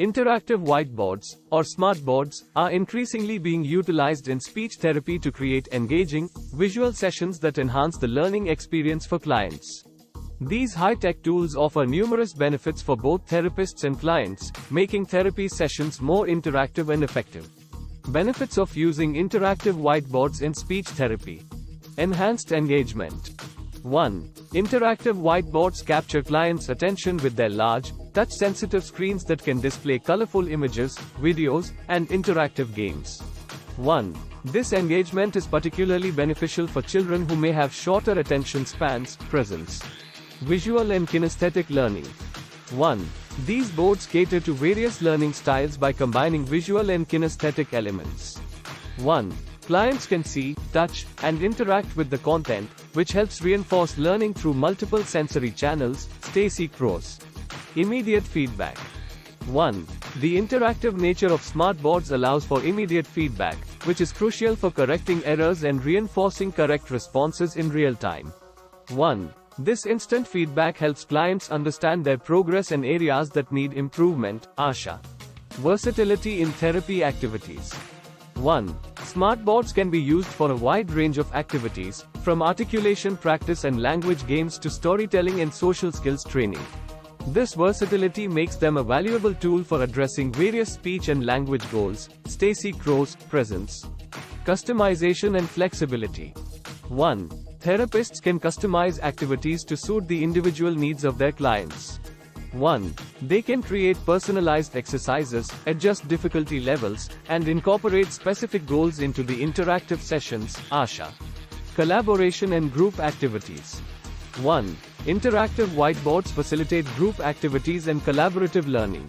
Interactive whiteboards, or smartboards, are increasingly being utilized in speech therapy to create engaging, visual sessions that enhance the learning experience for clients. These high-tech tools offer numerous benefits for both therapists and clients, making therapy sessions more interactive and effective. Benefits of using interactive whiteboards in speech therapy. Enhanced engagement. 1. Interactive whiteboards capture clients' attention with their large, touch-sensitive screens that can display colorful images, videos, and interactive games. 1. This engagement is particularly beneficial for children who may have shorter attention spans. Presence. Visual and kinesthetic learning. 1. These boards cater to various learning styles by combining visual and kinesthetic elements. 1. Clients can see, touch, and interact with the content, which helps reinforce learning through multiple sensory channels. Stacy Cross. Immediate feedback. 1. The interactive nature of smartboards allows for immediate feedback, which is crucial for correcting errors and reinforcing correct responses in real time. 1. This instant feedback helps clients understand their progress and areas that need improvement. Asha. Versatility in therapy activities. 1. Smartboards can be used for a wide range of activities, from articulation practice and language games to storytelling and social skills training. This versatility makes them a valuable tool for addressing various speech and language goals. Stacy Cross. Presence. Customization and flexibility. 1. Therapists can customize activities to suit the individual needs of their clients. 1. They can create personalized exercises, adjust difficulty levels, and incorporate specific goals into the interactive sessions. Asha. Collaboration and group activities. 1. Interactive whiteboards facilitate group activities and collaborative learning.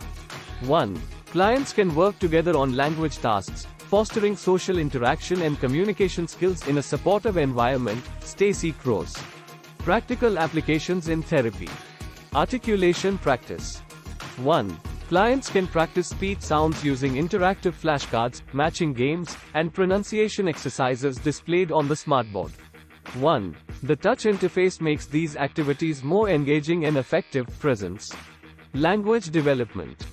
1. Clients can work together on language tasks, fostering social interaction and communication skills in a supportive environment. Stacy Cross. Practical applications in therapy. Articulation practice. 1. Clients can practice speech sounds using interactive flashcards, matching games, and pronunciation exercises displayed on the smartboard. 1. The touch interface makes these activities more engaging and effective. Presence. Language development.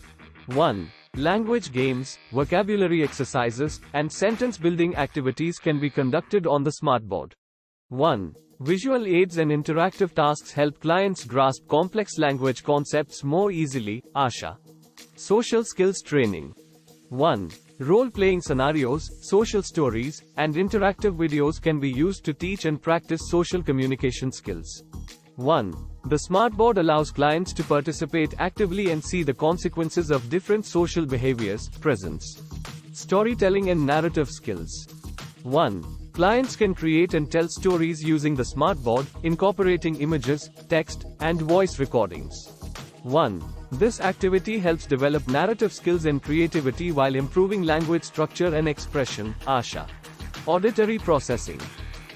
1. Language games, vocabulary exercises, and sentence-building activities can be conducted on the smartboard. 1. Visual aids and interactive tasks help clients grasp complex language concepts more easily. Asha. Social skills training. 1. Role-playing scenarios, social stories, and interactive videos can be used to teach and practice social communication skills. 1. The smartboard allows clients to participate actively and see the consequences of different social behaviors. Presence. Storytelling and narrative skills. 1. Clients can create and tell stories using the smartboard, incorporating images, text, and voice recordings. 1. This activity helps develop narrative skills and creativity while improving language structure and expression. Asha. Auditory processing.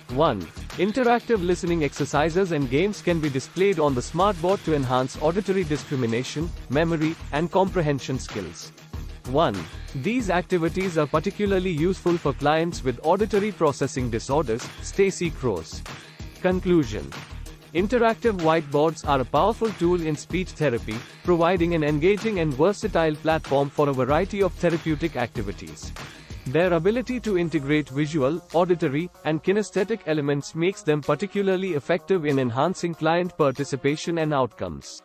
1. Interactive listening exercises and games can be displayed on the smartboard to enhance auditory discrimination, memory, and comprehension skills. 1. These activities are particularly useful for clients with auditory processing disorders. Stacy Cross. Conclusion. Interactive whiteboards are a powerful tool in speech therapy, providing an engaging and versatile platform for a variety of therapeutic activities. Their ability to integrate visual, auditory, and kinesthetic elements makes them particularly effective in enhancing client participation and outcomes.